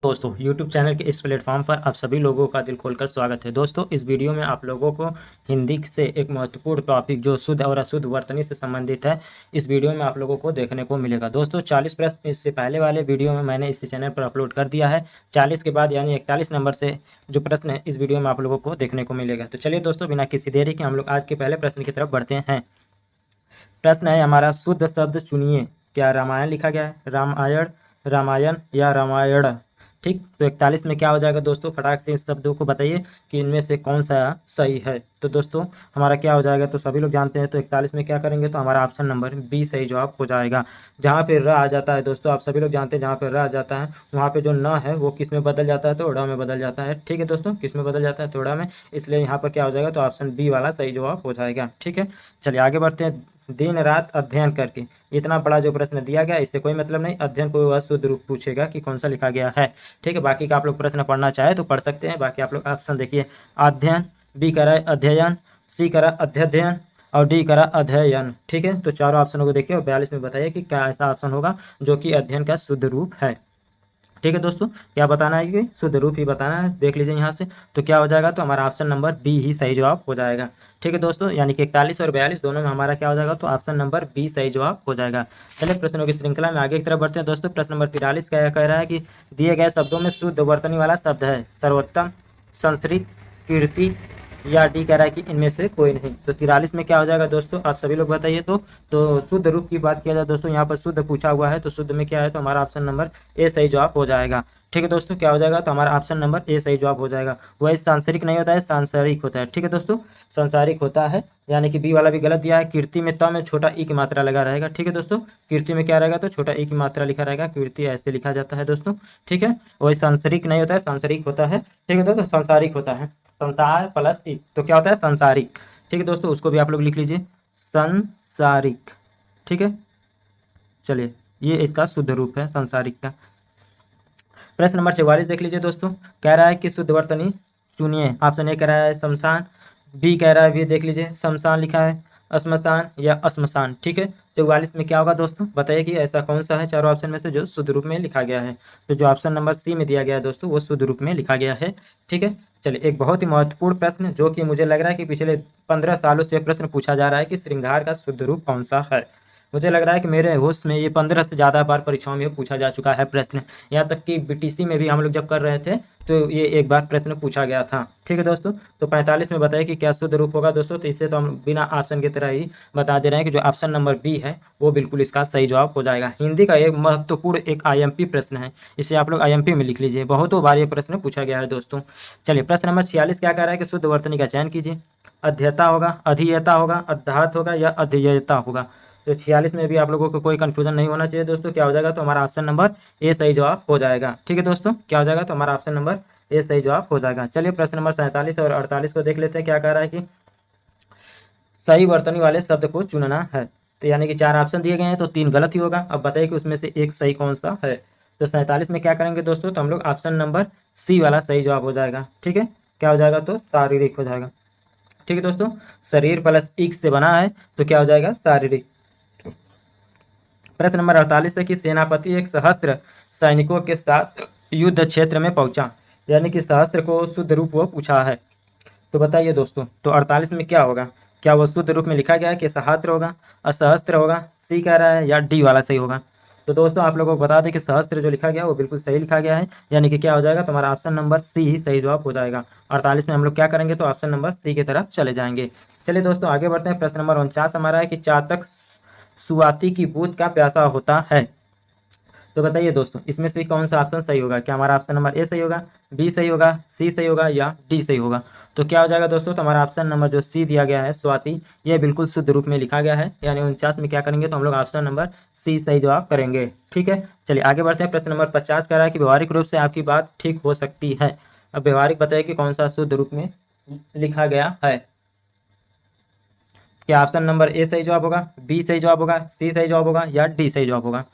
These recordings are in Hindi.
दोस्तों YouTube चैनल के इस प्लेटफॉर्म पर आप सभी लोगों का दिल खोलकर स्वागत है। दोस्तों इस वीडियो में आप लोगों को हिंदी से एक महत्वपूर्ण टॉपिक जो शुद्ध और अशुद्ध वर्तनी से संबंधित है, इस वीडियो में आप लोगों को देखने को मिलेगा। दोस्तों 40 प्रश्न इससे पहले वाले वीडियो में मैंने इस चैनल पर अपलोड कर दिया है। 40 के बाद यानी 41 नंबर से जो प्रश्न है इस वीडियो में आप लोगों को देखने को मिलेगा। तो चलिए दोस्तों बिना किसी देरी के हम लोग आज के पहले प्रश्न की तरफ बढ़ते हैं। प्रश्न है हमारा, शुद्ध शब्द चुनिए। क्या रामायण लिखा गया है, रामायण, रामायण या रामायण? ठीक, तो 41 में क्या हो जाएगा दोस्तों, फटाक से इस शब्दों को बताइए कि इनमें से कौन सा सही है। तो दोस्तों हमारा क्या हो जाएगा, तो सभी लोग जानते हैं, तो 41 में क्या करेंगे, तो हमारा ऑप्शन नंबर बी सही जवाब हो जाएगा। जहाँ पे र आ जाता है दोस्तों, आप सभी लोग जानते हैं, जहाँ पे र आ जाता है वहाँ पे जो न है वो किस में बदल जाता है, तो ड़ में बदल जाता है। ठीक है दोस्तों, किस में बदल जाता है, तो ड़ में, इसलिए यहाँ पर क्या हो जाएगा, तो ऑप्शन बी वाला सही जवाब हो जाएगा। ठीक है, चलिए आगे बढ़ते हैं। दिन रात अध्ययन करके, इतना बड़ा जो प्रश्न दिया गया इससे कोई मतलब नहीं, अध्ययन को वह शुद्ध रूप पूछेगा कि कौन सा लिखा गया है। ठीक है, बाकी का आप लोग प्रश्न पढ़ना चाहे तो पढ़ सकते हैं। बाकी आप लोग ऑप्शन देखिए, अध्ययन, बी करा अध्ययन, सी करा अध्ययन और डी करा अध्ययन। ठीक है, तो चारों ऑप्शनों को देखिए और 42 में बताइए कि क्या ऐसा ऑप्शन होगा जो कि अध्ययन का शुद्ध रूप है। ठीक है दोस्तों, क्या बताना है, कि शुद्ध रूप ही बताना है। देख लीजिए यहाँ से, तो क्या हो जाएगा, तो हमारा ऑप्शन नंबर बी ही सही जवाब हो जाएगा। ठीक है दोस्तों, यानी कि 41 और 42 दोनों में हमारा क्या हो जाएगा, तो ऑप्शन नंबर बी सही जवाब हो जाएगा। चलिए प्रश्नों की श्रृंखला में आगे की तरफ बढ़ते हैं दोस्तों। प्रश्न नंबर 43 क्या कह रहा है कि दिए गए शब्दों में शुद्ध वर्तनी वाला शब्द है, सर्वोत्तम, संस्कृत, कीर्ति या डी कह रहा है कि इनमें से कोई नहीं। तो 43 में क्या हो जाएगा दोस्तों, आप सभी लोग बताइए। तो शुद्ध रूप की बात किया जाए दोस्तों, यहाँ पर शुद्ध पूछा हुआ है, तो शुद्ध में क्या है, तो हमारा ऑप्शन नंबर ए सही जवाब हो जाएगा। ठीक है दोस्तों, क्या हो जाएगा, तो हमारा ऑप्शन नंबर ए सही जवाब हो जाएगा। वही सांसारिक नहीं होता है, सांसारिक होता है। ठीक है दोस्तों, सांसारिक होता है, यानी कि बी वाला भी गलत दिया है। कीर्ति में त में छोटा ई की मात्रा लगा रहेगा। ठीक है दोस्तों, कीर्ति में क्या रहेगा, तो छोटा ई की मात्रा लिखा रहेगा, कीर्ति ऐसे लिखा जाता है दोस्तों। ठीक है, वही सांसारिक नहीं होता है, सांसारिक होता है। ठीक है दोस्तों, सांसारिक होता है, संसार प्लस ई, तो क्या होता है, संसारिक। ठीक है दोस्तों, उसको भी आप लोग लिख लीजिए, संसारिक। ठीक है, चलिए ये इसका शुद्ध रूप है संसारिक का। प्रश्न नंबर 44 देख लीजिए दोस्तों, कह रहा है कि शुद्ध वर्तनी चुनिए। ऑप्शन ए कह रहा है शमशान, बी कह रहा है, भी देख लीजिए शमशान लिखा है, श्मशान या श्मशान। ठीक है, 44 में क्या होगा दोस्तों, बताइए कि ऐसा कौन सा है चारों ऑप्शन में से जो शुद्ध रूप में लिखा गया है। तो जो ऑप्शन नंबर सी में दिया गया है दोस्तों, वो शुद्ध रूप में लिखा गया है। ठीक है, चलिए एक बहुत ही महत्वपूर्ण प्रश्न, जो कि मुझे लग रहा है कि पिछले 15 सालों से प्रश्न पूछा जा रहा है कि श्रृंगार का शुद्ध रूप कौन सा है। मुझे लग रहा है कि मेरे होश में ये 15 से ज़्यादा बार परीक्षाओं में पूछा जा चुका है प्रश्न। यहाँ तक कि बीटीसी में भी हम लोग जब कर रहे थे तो ये एक बार प्रश्न पूछा गया था। ठीक है दोस्तों, तो 45 में बताइए कि क्या शुद्ध रूप होगा दोस्तों। तो इससे तो हम बिना ऑप्शन की तरह ही बता दे रहे हैं कि जो ऑप्शन नंबर बी है वो बिल्कुल इसका सही जवाब हो जाएगा। हिंदी का एक महत्वपूर्ण एक आईएमपी प्रश्न है, इसे आप लोग आईएमपी में लिख लीजिए, बहुतों बार ये प्रश्न पूछा गया है दोस्तों। चलिए प्रश्न नंबर 46 क्या कह रहा है कि शुद्ध वर्तनी का चयन कीजिए। अध्येता होगा, अधियता होगा, अध्यात होगा या अध्येयता होगा। तो 46 में भी आप लोगों को कोई कंफ्यूजन नहीं होना चाहिए दोस्तों। क्या हो जाएगा, तो हमारा ऑप्शन नंबर ए सही जवाब हो जाएगा। ठीक है दोस्तों, क्या हो जाएगा, तो हमारा ऑप्शन नंबर ए सही जवाब हो जाएगा। चलिए प्रश्न नंबर 47 और 48 को देख लेते हैं। क्या कह रहा है कि सही वर्तनी वाले शब्द को चुनना है। तो यानी कि 4 ऑप्शन दिए गए हैं, तो 3 गलत ही होगा। अब बताइए कि उसमें से एक सही कौन सा है। तो 47 में क्या करेंगे दोस्तों, तो हम लोग ऑप्शन नंबर सी वाला सही जवाब हो जाएगा। ठीक है, क्या हो जाएगा, तो शारीरिक हो जाएगा। ठीक है दोस्तों, शरीर प्लस इक से बना है, तो क्या हो जाएगा, शारीरिक। प्रश्न नंबर 48 है कि सेनापति एक सहस्त्र सैनिकों के साथ युद्ध क्षेत्र में पहुंचा, यानी कि सहस्त्र को शुद्ध रूप वो पूछा है। तो बताइए दोस्तों, तो 48 में क्या होगा, क्या वो शुद्ध रूप में लिखा गया है कि सहस्त्र होगा, असहस्त्र होगा, सी कह रहा है या डी वाला सही होगा। तो दोस्तों आप लोगों को बता दें कि सहस्त्र जो लिखा गया है वो बिल्कुल सही लिखा गया है, यानी कि क्या हो जाएगा, तो हमारा ऑप्शन नंबर सी ही सही जवाब हो जाएगा। 48 में हम लोग क्या करेंगे, तो ऑप्शन नंबर सी की तरफ चले जाएंगे। चलिए दोस्तों आगे बढ़ते हैं। प्रश्न नंबर 49 हमारा है कि चातक सुवाती की बूंद का प्यासा होता है। तो बताइए दोस्तों, इसमें से कौन सा ऑप्शन सही होगा। क्या हमारा ऑप्शन नंबर ए सही होगा, बी सही होगा, सी सही होगा या डी सही होगा। तो क्या हो जाएगा दोस्तों, तो हमारा ऑप्शन नंबर जो सी दिया गया है स्वाति, ये बिल्कुल शुद्ध रूप में लिखा गया है। यानी 49 में क्या करेंगे, तो हम लोग ऑप्शन नंबर सी सही जवाब करेंगे। ठीक है, चलिए आगे बढ़ते हैं। प्रश्न नंबर 50 कह रहा है कि व्यवहारिक रूप से आपकी बात ठीक हो सकती है। अब व्यवहारिक बताइए कि कौन सा शुद्ध रूप में लिखा गया है। क्या ऑप्शन नंबर ए सही जवाब होगा, बी सही जवाब होगा, सी सही जवाब होगा या डी सही जवाब होगा।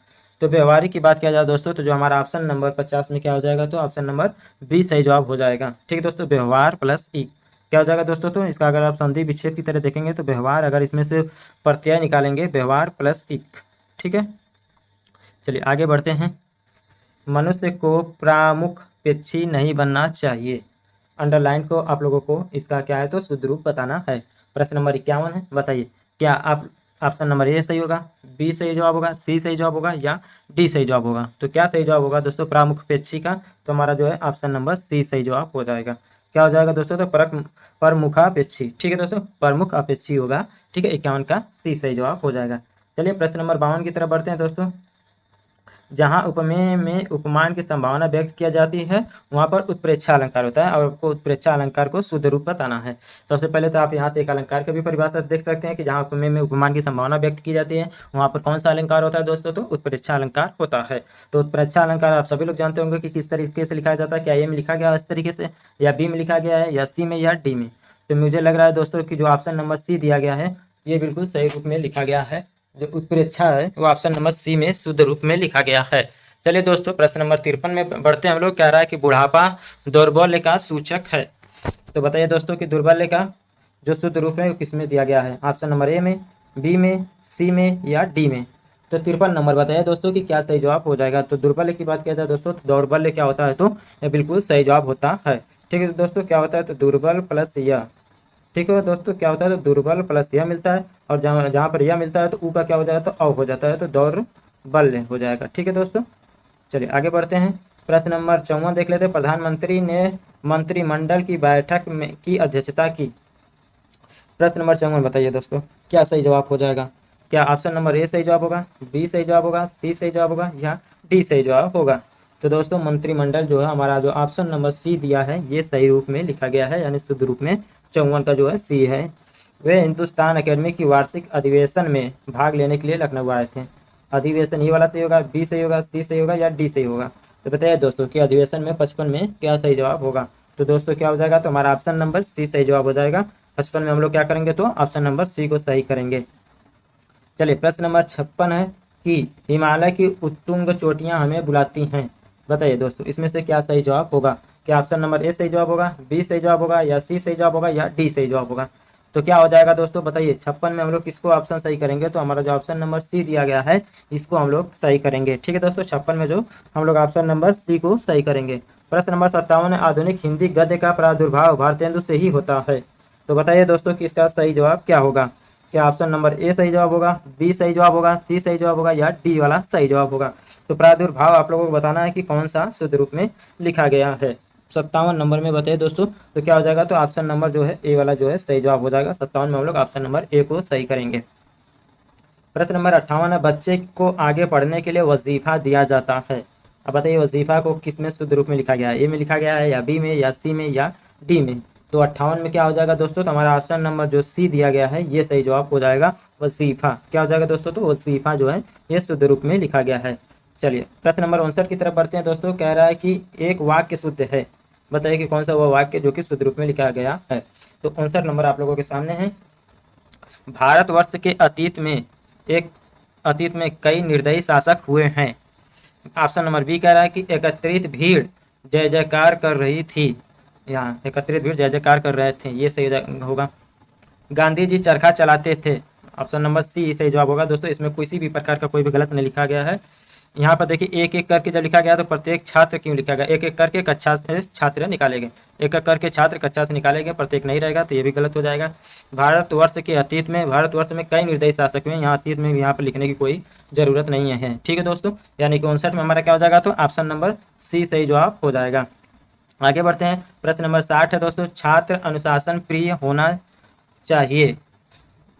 तो व्यवहारिक की बात किया जाए दोस्तों, तो जो हमारा ऑप्शन नंबर 50 में क्या हो जाएगा, तो ऑप्शन नंबर बी सही जवाब हो जाएगा। ठीक है दोस्तों, व्यवहार प्लस ई क्या हो जाएगा दोस्तों, तो इसका अगर आप संधि विच्छेद की तरह देखेंगे तो व्यवहार, अगर इसमें से प्रत्यय निकालेंगे, व्यवहार प्लस इक। ठीक है, चलिए आगे बढ़ते हैं। मनुष्य को प्रामुख्यपेक्षी नहीं बनना चाहिए। अंडरलाइन को आप लोगों को इसका क्या है तो शुद्ध रूप बताना है। प्रश्न नंबर 51 है, बताइए क्या आप ऑप्शन नंबर ए सही होगा, बी सही जवाब होगा, सी सही जवाब होगा या डी सही जवाब होगा। तो क्या सही जवाब होगा दोस्तों प्रामुख्यपेक्षी का, तो हमारा जो है ऑप्शन नंबर सी सही जवाब हो जाएगा। क्या हो जाएगा दोस्तों, तो प्रमुखापेक्षी, ठीक है दोस्तों, प्रमुख अपेक्षी होगा, ठीक है, 51 का सी सही जवाब हो जाएगा। चलिए प्रश्न नंबर 52 की तरफ बढ़ते हैं दोस्तों। जहाँ उपमेय में उपमान की संभावना व्यक्त किया जाती है वहाँ पर उत्प्रेक्षा अलंकार होता है और आपको उत्प्रेक्षा अलंकार को शुद्ध रूप बताना है। सबसे पहले तो आप यहाँ से एक अलंकार की भी परिभाषा देख सकते हैं कि जहाँ उपमेय में उपमान की संभावना व्यक्त की जाती है वहाँ पर कौन सा अलंकार होता है दोस्तों, तो उत्प्रेक्षा अलंकार होता है। तो उत्प्रेक्षा अलंकार आप सभी लोग जानते होंगे कि किस तरीके से लिखा जाता है, क्या ए में लिखा गया है इस तरीके से, या बी में लिखा गया है, या सी में, या डी में। तो मुझे लग रहा है दोस्तों कि जो ऑप्शन नंबर सी दिया गया है ये बिल्कुल सही रूप में लिखा गया है। जो उत्प्रेक्षा है वो ऑप्शन नंबर सी में शुद्ध रूप में लिखा गया है। चलिए दोस्तों प्रश्न नंबर 53 में बढ़ते हैं हम लोग। कह रहा है कि बुढ़ापा दौर्बल्य का सूचक है। तो बताइए दोस्तों कि दौर्बल्य का जो शुद्ध रूप है वो किस में दिया गया है, ऑप्शन नंबर ए में, बी में, सी में या डी में। तो 53 नंबर बताइए दोस्तों कि क्या सही जवाब हो जाएगा। तो दुर्बल्य की बात किया जाए दोस्तों, तो दौर्बल्य क्या होता है, तो ये बिल्कुल सही जवाब होता है। ठीक है दोस्तों, क्या होता है तो दुर्बल प्लस यह, ठीक है दोस्तों, क्या होता है तो दुर्बल प्लस यह मिलता है, और जहाँ पर यह मिलता है तो ऊ का क्या हो जाएगा तो अ हो जाता है, तो दौर्बल्य हो जाएगा। ठीक है दोस्तों, चलिए आगे बढ़ते हैं। प्रश्न नंबर 54 देख लेते हैं। प्रधानमंत्री ने मंत्रिमंडल की बैठक में की अध्यक्षता की। प्रश्न नंबर 54 बताइए दोस्तों क्या सही जवाब हो जाएगा। क्या ऑप्शन नंबर ए सही जवाब होगा, बी सही जवाब होगा, सी सही जवाब होगा या डी सही जवाब होगा। तो दोस्तों मंत्रिमंडल जो है हमारा जो ऑप्शन नंबर सी दिया है ये सही रूप में लिखा गया है, यानी शुद्ध रूप में 54 का जो है सी है। वे हिंदुस्तान अकेडमी की वार्षिक अधिवेशन में भाग लेने के लिए लखनऊ आए थे। अधिवेशन ये वाला सही होगा, बी सही होगा, सी सही होगा या डी सही होगा। तो बताइए दोस्तों कि अधिवेशन में 55 में क्या सही जवाब होगा। तो दोस्तों क्या हो जाएगा, तो हमारा ऑप्शन नंबर सी सही जवाब हो जाएगा। 55 में हम लोग क्या करेंगे तो ऑप्शन नंबर सी को सही करेंगे। चलिए प्रश्न नंबर 56 है कि हिमालय की उत्तुंग चोटियां हमें बुलाती हैं। बताइए दोस्तों इसमें से क्या सही जवाब होगा। क्या ऑप्शन नंबर ए सही जवाब होगा, बी सही जवाब होगा या सी सही जवाब होगा या डी सही जवाब होगा। तो क्या हो जाएगा दोस्तों बताइए, 56 में हम लोग किसको ऑप्शन सही करेंगे, तो हमारा जो ऑप्शन नंबर सी दिया गया है इसको हम लोग सही करेंगे। ठीक है दोस्तों, 56 में जो हम लोग ऑप्शन नंबर सी को सही करेंगे। प्रश्न नंबर 57 है, आधुनिक हिंदी गद्य का प्रादुर्भाव भारतेंदु से ही होता है। तो बताइए दोस्तों कि इसका सही जवाब क्या होगा। क्या ऑप्शन नंबर ए सही जवाब होगा, बी सही जवाब होगा, सी सही जवाब होगा या डी वाला सही जवाब होगा। तो प्रादुर्भाव आप लोगों को बताना है कि कौन सा शुद्ध रूप में लिखा गया है। 57 नंबर में बताइए दोस्तों, तो क्या हो जाएगा, तो ऑप्शन नंबर जो है ए वाला जो है सही जवाब हो जाएगा। 57 में हम लोग ऑप्शन नंबर ए को सही करेंगे। प्रश्न नंबर 58 है, बच्चे को आगे पढ़ने के लिए वजीफा दिया जाता है। अब बताइए वजीफा को किस में शुद्ध रूप में लिखा गया है, ए में लिखा गया है या बी में या सी में या डी में। तो 58 में क्या हो जाएगा दोस्तों, तो हमारा ऑप्शन नंबर जो सी दिया गया है ये सही जवाब हो जाएगा। वजीफा क्या हो जाएगा दोस्तों, तो वजीफा जो है ये शुद्ध रूप में लिखा गया है। चलिए प्रश्न नंबर 59 की तरफ बढ़ते हैं दोस्तों। कह रहा है कि एक वाक्य शुद्ध है। बताइए कि कौन सा वो वाक्य जो कि शुद्ध रूप में लिखा गया है। तो 59 नंबर आप लोगों के सामने है। भारतवर्ष के अतीत में कई निर्दयी शासक हुए हैं। ऑप्शन नंबर बी कह रहा है कि एकत्रित भीड़ जय जयकार कर रही थी। यहाँ एकत्रित भीड़ जय जयकार कर रहे थे, ये सही होगा। गांधी जी चरखा चलाते थे। ऑप्शन नंबर सी सही जवाब होगा दोस्तों। इसमें किसी भी प्रकार का कोई भी गलत नहीं लिखा गया है। यहाँ पर देखिए एक एक करके जब लिखा गया तो प्रत्येक छात्र क्यों लिखा गया, एक एक करके कक्षा से छात्र निकाले गए, एक एक करके छात्र कक्षा से निकाले गए, प्रत्येक नहीं रहेगा तो ये भी गलत हो जाएगा। भारतवर्ष के अतीत में, भारतवर्ष में कई निर्दयी शासक हुए, यहाँ अतीत में यहाँ पर लिखने की कोई जरूरत नहीं है। ठीक है दोस्तों, यानी कि 59 में हमारा क्या हो जाएगा, तो ऑप्शन नंबर सी सही जवाब हो जाएगा। आगे बढ़ते हैं। प्रश्न नंबर 60 है दोस्तों, छात्र अनुशासन प्रिय होना चाहिए।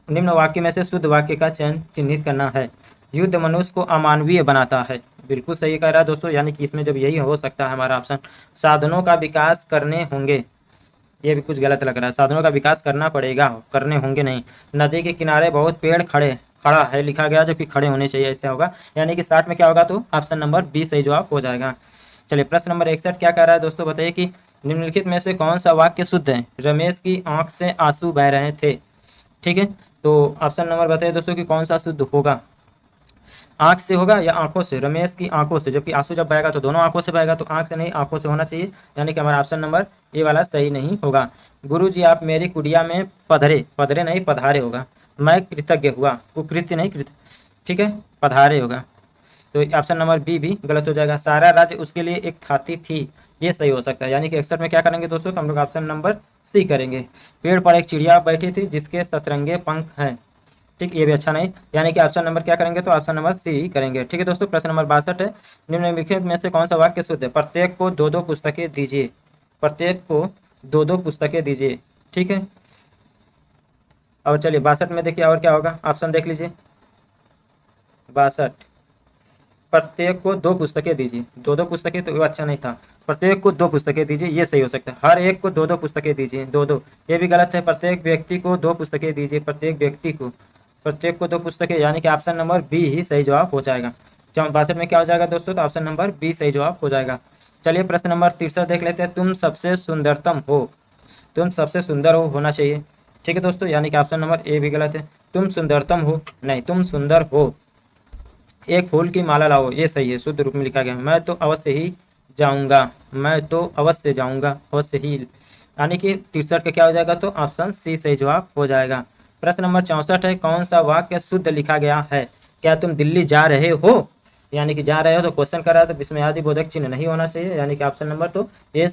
निम्न वाक्य में से शुद्ध वाक्य का चयन चिन्हित करना है। युद्ध मनुष्य को अमानवीय बनाता है। बिल्कुल सही कह रहा है दोस्तों, यानी कि इसमें जब यही हो सकता है हमारा ऑप्शन। साधनों का विकास करने होंगे, ये भी कुछ गलत लग रहा है। साधनों का विकास करना पड़ेगा, करने होंगे नहीं। नदी के किनारे बहुत पेड़ खड़ा है लिखा गया, जो कि खड़े होने चाहिए, ऐसा होगा। यानी कि 60 में क्या होगा, तो ऑप्शन नंबर बी सही जवाब हो जाएगा। चलिए प्रश्न नंबर 61 क्या कह रहा है दोस्तों, बताइए कि निम्नलिखित में से कौन सा वाक्य शुद्ध है। रमेश की आंख से आंसू बह रहे थे। ठीक है, तो ऑप्शन नंबर बताइए दोस्तों कि कौन सा शुद्ध होगा। आंख से होगा या आंखों से, रमेश की आंखों से, जबकि आंसू जब बहेगा तो दोनों आंखों से बहेगा, तो आंख से नहीं आंखों से होना चाहिए, यानी कि हमारा ऑप्शन नंबर ए वाला सही नहीं होगा। गुरु जी आप मेरी कुटिया में पधरे, पधरे नहीं पधारे होगा। मैं कृतज्ञ हुआ, कुकृत्य नहीं कृत, ठीक है, पधारे होगा। तो ऑप्शन नंबर बी भी गलत हो जाएगा। सारा राज्य उसके लिए एक हाथी थी, ये सही हो सकता है। यानी कि 61 में क्या करेंगे दोस्तों, तो हम लोग ऑप्शन नंबर सी करेंगे। पेड़ पर एक चिड़िया बैठी थी जिसके सतरंगे पंख हैं, ठीक, ये भी अच्छा नहीं। यानी कि ऑप्शन नंबर क्या करेंगे, तो ऑप्शन नंबर सी करेंगे। ठीक है दोस्तों, प्रश्न नंबर 62 है, निम्नलिखित में से कौन सा वाक्य शुद्ध है। प्रत्येक को दो दो पुस्तकें दीजिए, प्रत्येक को दो दो पुस्तकें दीजिए। ठीक है, और चलिए 62 में देखिए और क्या होगा, ऑप्शन देख लीजिए। 62, प्रत्येक को दो पुस्तकें दीजिए, दो दो पुस्तकें तो अच्छा नहीं था, प्रत्येक को दो पुस्तकें दीजिए, ये सही हो सकता है। हर एक को दो दो पुस्तकें दीजिए, दो दो, ये भी गलत है। प्रत्येक व्यक्ति को दो पुस्तकें दीजिए, प्रत्येक व्यक्ति को, प्रत्येक को दो पुस्तकें, यानी कि ऑप्शन नंबर बी ही सही जवाब हो जाएगा। 62 में क्या हो जाएगा दोस्तों, तो ऑप्शन नंबर बी सही जवाब हो जाएगा। चलिए प्रश्न नंबर 63 देख लेते हैं, तुम सबसे सुंदरतम हो, तुम सबसे सुंदर हो होना चाहिए। ठीक है दोस्तों, यानी कि ऑप्शन नंबर ए भी गलत है, तुम सुंदरतम हो नहीं, तुम सुंदर हो। एक फूल की माला लाओ, ये सही है, शुद्ध रूप में लिखा गया। मैं तो अवश्य ही जाऊंगा, मैं तो अवश्य जाऊंगा, अवश्य ही, यानी कि 63 का क्या हो जाएगा, तो ऑप्शन सी सही जवाब हो जाएगा। प्रश्न नंबर 64 है, कौन सा वाक्य शुद्ध लिखा गया है। क्या तुम दिल्ली जा रहे हो, यानी कि जा रहे हो तो क्वेश्चन कर रहा है, तो विस्मयादि बोधक चिन्ह नहीं होना चाहिए, यानी कि ऑप्शन नंबर तो ए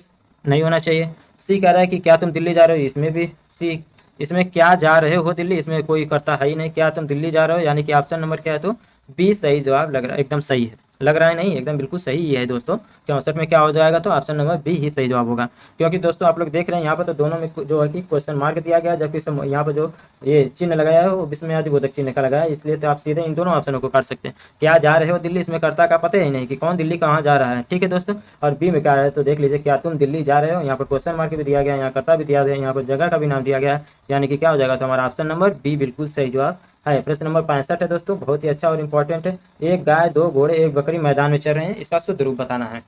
नहीं होना चाहिए। सी कह रहा है कि क्या तुम दिल्ली जा रहे हो, इसमें भी सी, इसमें क्या जा रहे हो दिल्ली, इसमें कोई करता है ही नहीं, क्या तुम दिल्ली जा रहे हो, यानी कि ऑप्शन नंबर क्या है, तो बी सही जवाब लग रहा है, एकदम सही है, लग रहा है नहीं, एकदम बिल्कुल सही ही है दोस्तों। 64 में क्या हो जाएगा, तो ऑप्शन नंबर बी ही सही जवाब होगा। क्योंकि दोस्तों आप लोग देख रहे हैं यहाँ पर तो दोनों में जो है कि क्वेश्चन मार्क दिया गया है, जबकि यहाँ पर जो ये चिन्ह लगाया है वो विस्मयादि बोधक चिन्ह का लगाया है, इसलिए तो आप सीधे इन दोनों ऑप्शनों को काट सकते हैं। क्या जा रहे हो दिल्ली, इसमें कर्ता का पता ही नहीं कि कौन दिल्ली कहाँ जा रहा है। ठीक है दोस्तों, और बी में क्या है, तो देख लीजिए, क्या तुम दिल्ली जा रहे हो, यहाँ पर क्वेश्चन मार्क भी दिया गया है, यहाँ कर्ता भी दिया गया है, यहाँ पर जगह का भी नाम दिया गया है, यानी कि क्या हो जाएगा, तो हमारा ऑप्शन नंबर बी बिल्कुल सही जवाब है। प्रश्न नंबर 65 है दोस्तों, बहुत ही अच्छा और इंपॉर्टेंट है, एक गाय दो घोड़े एक बकरी मैदान में चल रहे हैं, इसका शुद्ध रूप बताना है।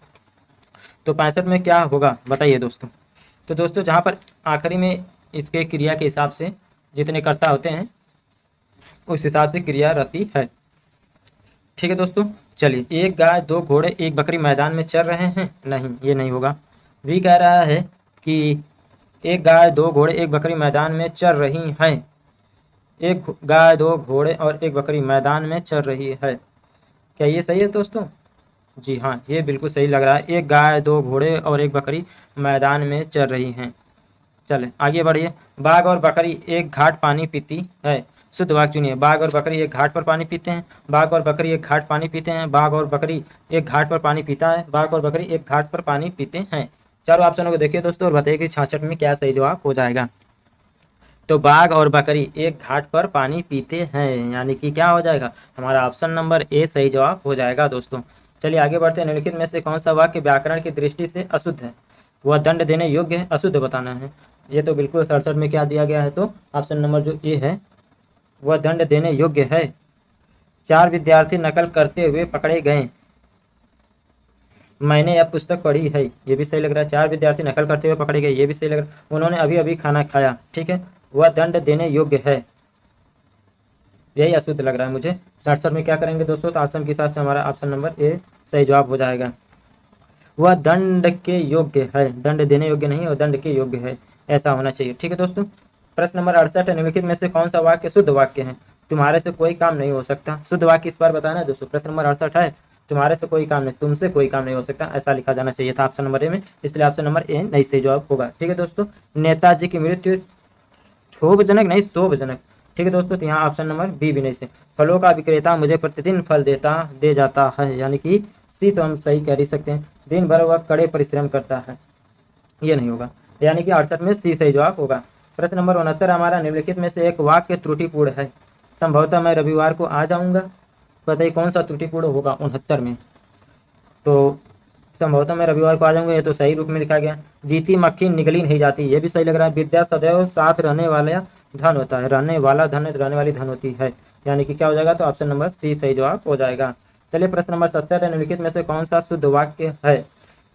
तो 65 में क्या होगा बताइए दोस्तों। तो दोस्तों जहाँ पर आखिरी में इसके क्रिया के हिसाब से जितने कर्ता होते हैं उस हिसाब से क्रिया रहती है। ठीक है दोस्तों, चलिए, एक गाय दो घोड़े एक बकरी मैदान में चल रहे हैं, नहीं ये नहीं होगा। भी कह रहा है कि एक गाय दो घोड़े एक बकरी मैदान में चल रही हैं, एक गाय दो घोड़े और एक बकरी मैदान में चल रही है, क्या ये सही है दोस्तों। जी हाँ, ये बिल्कुल सही लग रहा है, एक गाय दो घोड़े और एक बकरी मैदान में चल रही हैं। चले आगे बढ़िए, बाघ और बकरी एक घाट पानी पीती है, शुद्ध वाक्य चुनिए। बाघ और बकरी एक घाट पर पानी पीते हैं, बाघ और बकरी एक घाट पानी पीते हैं, बाघ और बकरी एक घाट पर पानी पीता है, बाघ और बकरी एक घाट पर पानी पीते हैं। चारों ऑप्शनों को देखिए दोस्तों और बताइए कि 66 में क्या सही जवाब हो जाएगा। तो बाघ और बकरी एक घाट पर पानी पीते हैं, यानी कि क्या हो जाएगा, हमारा ऑप्शन नंबर ए सही जवाब हो जाएगा दोस्तों। चलिए आगे बढ़ते हैं, निम्नलिखित में से कौन सा वाक्य व्याकरण की दृष्टि से अशुद्ध है, वह दंड देने योग्य है, अशुद्ध बताना है। ये तो बिल्कुल 67 में क्या दिया गया है, तो ऑप्शन नंबर जो ए है वह दंड देने योग्य है। चार विद्यार्थी नकल करते हुए पकड़े गए, मैंने यह पुस्तक पढ़ी है, ये भी सही लग रहा है। चार विद्यार्थी नकल करते हुए पकड़े गए, ये भी सही लग रहा है। उन्होंने अभी अभी खाना खाया, ठीक है, वह दंड देने योग्य है, यही अशुद्ध लग रहा है मुझे। 67 में क्या करेंगे दोस्तों, तो ऑप्शन के हिसाब से हमारा ऑप्शन नंबर ए सही जवाब हो जाएगा। वह दंड के योग्य है, दंड देने योग्य नहीं और दंड के योग्य है, ऐसा होना चाहिए। ठीक है दोस्तों, प्रश्न नंबर 68 है, निम्नलिखित में से कौन सा वाक्य शुद्ध वाक्य है। तुम्हारे से कोई काम नहीं हो सकता, शुद्ध वाक्य इस बार बताना है दोस्तों। प्रश्न नंबर 68 है, तुम्हारे से कोई काम नहीं, तुमसे कोई काम नहीं हो सकता, ऐसा लिखा जाना चाहिए था ऑप्शन नंबर ए में, इसलिए ऑप्शन नंबर ए नहीं सही जवाब होगा। ठीक है दोस्तों, नेताजी की मृत्यु क्षोभजनक नहीं शोभजनक, ठीक है दोस्तों, तो यहाँ ऑप्शन नंबर बी भी नहीं से। फलों का विक्रेता मुझे प्रतिदिन फल दे जाता है, यानी कि सी तो हम सही कह ही सकते हैं, दिन भर वह कड़े परिश्रम करता है, ये नहीं होगा, यानी कि 68 में सी सही जवाब होगा। प्रश्न नंबर 69 हमारा, निम्नलिखित में से एक वाक्य त्रुटिपूर्ण है, संभवतः मैं रविवार को आ जाऊंगा, बताइए कौन सा त्रुटिपूर्ण होगा 69 में। तो संभवतः मैं रविवार को आ जाऊंगा, ये तो सही रूप में लिखा गया। जीती मक्खी निगली नहीं जाती, ये भी सही लग रहा है। विद्या सदैव साथ रहने वाला धन होता है, रहने वाला धन रहने वाली धन होती है, यानी कि क्या हो जाएगा, तो ऑप्शन नंबर सी सही जवाब हो जाएगा। चलिए प्रश्न नंबर 70 है, निम्नलिखित में से कौन सा शुद्ध वाक्य है।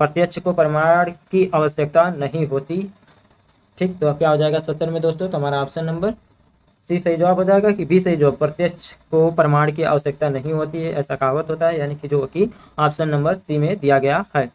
प्रत्यक्ष को प्रमाण की आवश्यकता नहीं होती, ठीक, तो क्या हो जाएगा 70 में दोस्तों, तो हमारा ऑप्शन नंबर सी सही जवाब हो जाएगा कि बी सही जवाब, प्रत्यक्ष को प्रमाण की आवश्यकता नहीं होती है, ऐसा कहावत होता है, यानी कि जो कि ऑप्शन नंबर सी में दिया गया है।